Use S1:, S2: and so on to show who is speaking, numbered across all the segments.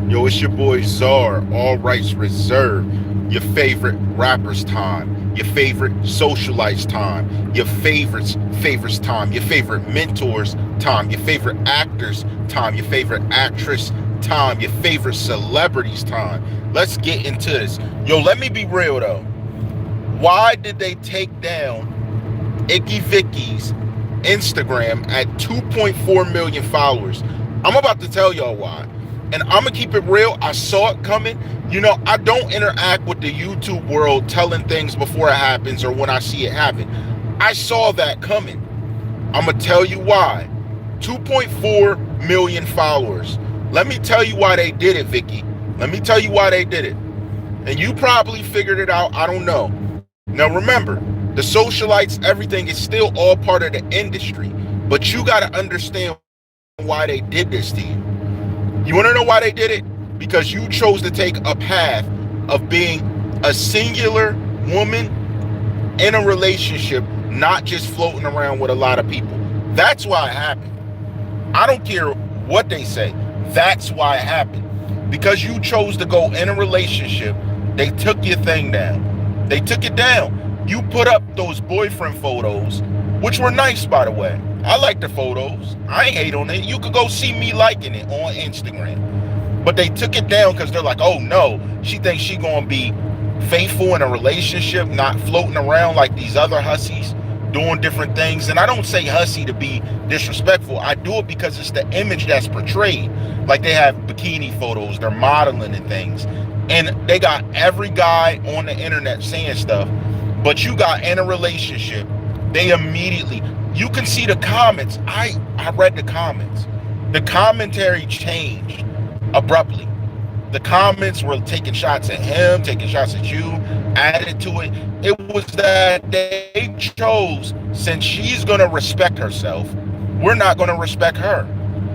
S1: Yo, it's your boy Czar, all rights reserved. Your favorite rapper's time, your favorite socialites time, your favorites time, your favorite mentors time, your favorite actors time, your favorite actress time, your favorite celebrities time. Let's get into this. Yo, let me be real though. Why did they take down Icky Vicky's Instagram at 2.4 million followers? I'm about to tell y'all why. And I'm going to keep it real. I saw it coming. You know, I don't interact with the YouTube world telling things before it happens or when I see it happen. I saw that coming. I'm going to tell you why. 2.4 million followers. Let me tell you why they did it, Vicky. Let me tell you why they did it. And you probably figured it out. I don't know. Now remember, the socialites, everything is still all part of the industry. But you got to understand why they did this to you. You want to know why they did it? Because you chose to take a path of being a singular woman in a relationship, not just floating around with a lot of people. That's why it happened. I don't care what they say. That's why it happened. Because you chose to go in a relationship, they took your thing down. They took it down. You put up those boyfriend photos, which were nice, by the way. I like the photos. I ain't hate on it. You could go see me liking it on Instagram. But they took it down because they're like, oh no, she thinks she gonna be faithful in a relationship, not floating around like these other hussies doing different things. And I don't say hussy to be disrespectful. I do it because it's the image that's portrayed. Like they have bikini photos, they're modeling and things. And they got every guy on the internet saying stuff. But you got in a relationship, they immediately, you can see the comments. I read the comments. The commentary changed abruptly. The comments were taking shots at him, taking shots at you, added to it. It was that they chose, since she's going to respect herself, we're not going to respect her.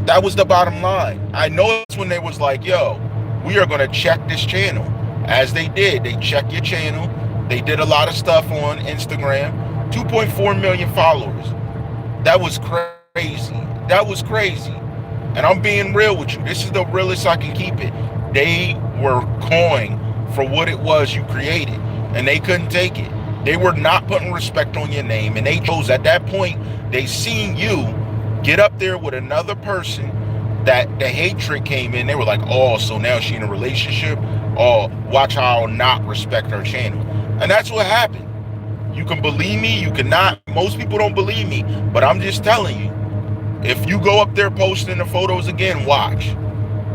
S1: That was the bottom line. I know it's when they was like, yo, we are going to check this channel. As they did, they checked your channel. They did a lot of stuff on Instagram. 2.4 million followers. That was crazy. That was crazy. And I'm being real with you. This is the realest I can keep it. They were coin for what it was you created. And they couldn't take it. They were not putting respect on your name. And they chose, at that point, they seen you get up there with another person that the hatred came in. They were like, oh, so now she in a relationship? Oh, watch how I'll not respect her channel. And that's what happened. You can believe me, you cannot. Most people don't believe me, but I'm just telling you. If you go up there posting the photos again, watch.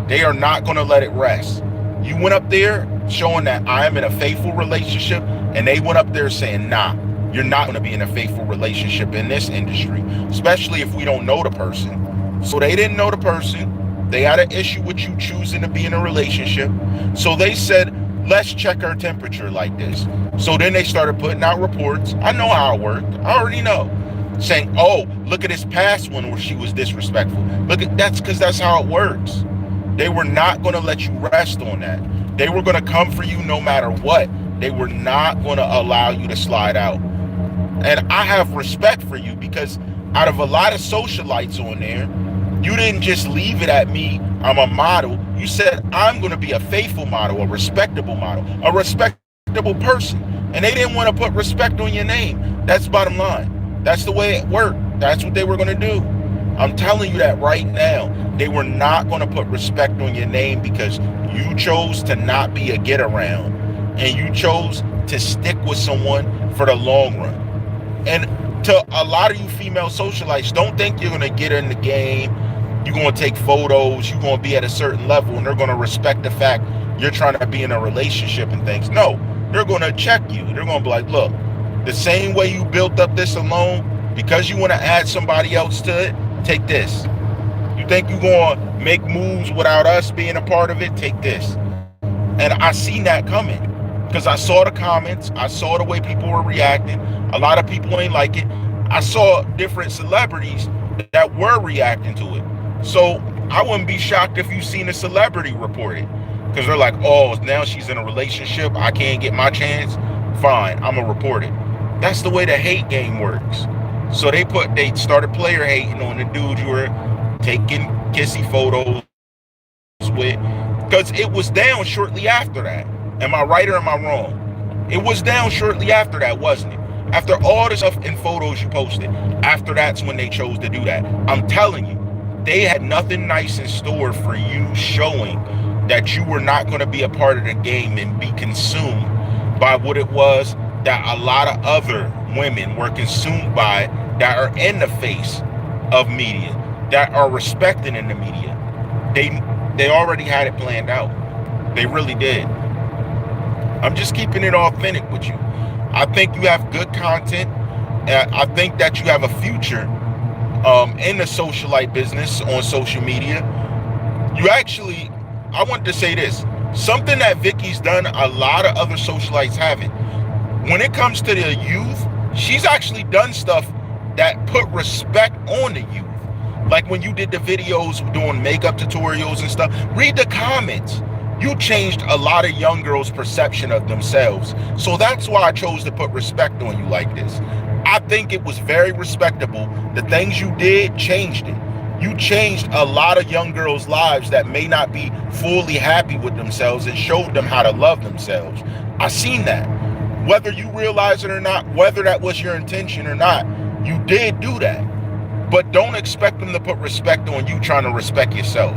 S1: They are not going to let it rest. You went up there showing that I am in a faithful relationship, and they went up there saying, nah, you're not going to be in a faithful relationship in this industry, especially if we don't know the person. So they didn't know the person. They had an issue with you choosing to be in a relationship. So they said, let's check her temperature like this. So then they started putting out reports. I know how it worked. I already know. Saying, oh, look at this past one where she was disrespectful. Look at that's because that's how it works. They were not going to let you rest on that. They were going to come for you no matter what. They were not going to allow you to slide out. And I have respect for you because out of a lot of socialites on there, you didn't just leave it at me, I'm a model. You said, I'm going to be a faithful model, a respectable person. And they didn't want to put respect on your name. That's bottom line. That's the way it worked. That's what they were going to do. I'm telling you that right now. They were not going to put respect on your name because you chose to not be a get around. And you chose to stick with someone for the long run. And to a lot of you female socialites, don't think you're going to get in the game. You're going to take photos. You're going to be at a certain level and they're going to respect the fact you're trying to be in a relationship and things. No, they're going to check you. They're going to be like, look, the same way you built up this alone, because you want to add somebody else to it, take this. You think you're going to make moves without us being a part of it? Take this. And I seen that coming because I saw the comments. I saw the way people were reacting. A lot of people ain't like it. I saw different celebrities that were reacting to it. So I wouldn't be shocked if you seen a celebrity report it because they're like, oh, now she's in a relationship. I can't get my chance. Fine, I'm going to report it. That's the way the hate game works. So they started player hating on the dudes who were taking kissy photos with, because it was down shortly after that. Am I right or am I wrong? It was down shortly after that, wasn't it? After all the stuff and photos you posted, after that's when they chose to do that. I'm telling you, they had nothing nice in store for you, showing that you were not going to be a part of the game and be consumed by what it was that a lot of other women were consumed by, that are in the face of media, that are respected in the media. They already had it planned out. They really did. I'm just keeping it authentic with you. I think you have good content. I think that you have a future in the socialite business on social media. You actually, I want to say this, something that Vicky's done, a lot of other socialites haven't. When it comes to the youth, she's actually done stuff that put respect on the youth. Like when you did the videos doing makeup tutorials and stuff, read the comments. You changed a lot of young girls' perception of themselves. So that's why I chose to put respect on you like this. I think it was very respectable. The things you did changed it. You changed a lot of young girls' lives that may not be fully happy with themselves, and showed them how to love themselves. I seen that. Whether you realize it or not, whether that was your intention or not, you did do that. But don't expect them to put respect on you trying to respect yourself.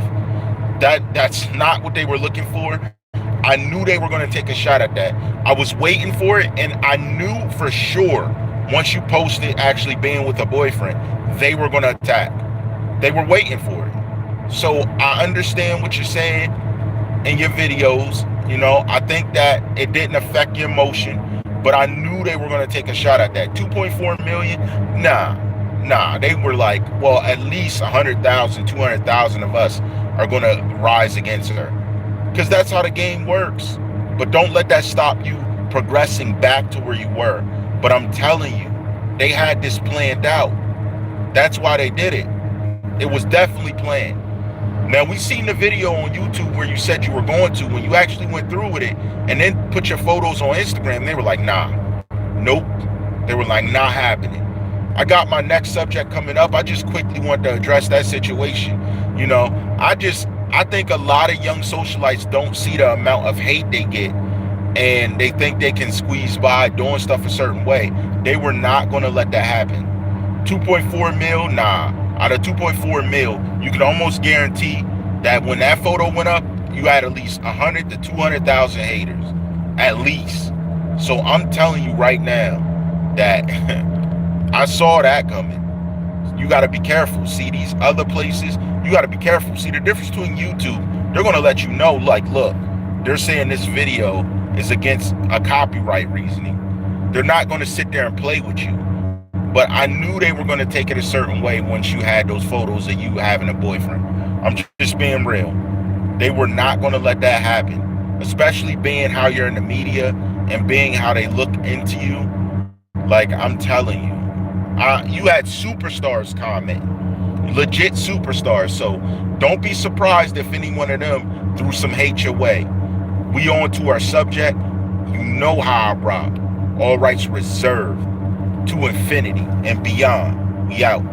S1: That's not what they were looking for. I knew they were going to take a shot at that. I was waiting for it, and I knew for sure once you posted actually being with a boyfriend, they were going to attack. They were waiting for it. So I understand what you're saying in your videos. You know, I think that it didn't affect your emotion, but I knew they were going to take a shot at that. 2.4 million? Nah. They were like, well, at least 100,000, 200,000 of us are going to rise against her. Because that's how the game works. But don't let that stop you progressing back to where you were. But I'm telling you, they had this planned out. That's why they did it. It was definitely planned. Now, we seen the video on YouTube where you said you were going to. When you actually went through with it and then put your photos on Instagram, they were like, nah, nope. They were like, not happening. I got my next subject coming up. I just quickly want to address that situation. You know, I think a lot of young socialites don't see the amount of hate they get, and they think they can squeeze by doing stuff a certain way. They were not going to let that happen. 2.4 mil, nah. Out of 2.4 mil, you can almost guarantee that when that photo went up, you had at least 100 to 200,000 haters, at least. So I'm telling you right now that I saw that coming. You got to be careful. See, these other places, you got to be careful. See, the difference between YouTube, they're going to let you know, like, look, they're saying this video is against a copyright reasoning. They're not going to sit there and play with you. But I knew they were going to take it a certain way once you had those photos of you having a boyfriend. I'm just being real. They were not going to let that happen, especially being how you're in the media and being how they look into you. Like, I'm telling you, you had superstars comment, legit superstars. So don't be surprised if any one of them threw some hate your way. We on to our subject. You know how I rock. All rights reserved. To infinity and beyond. We out.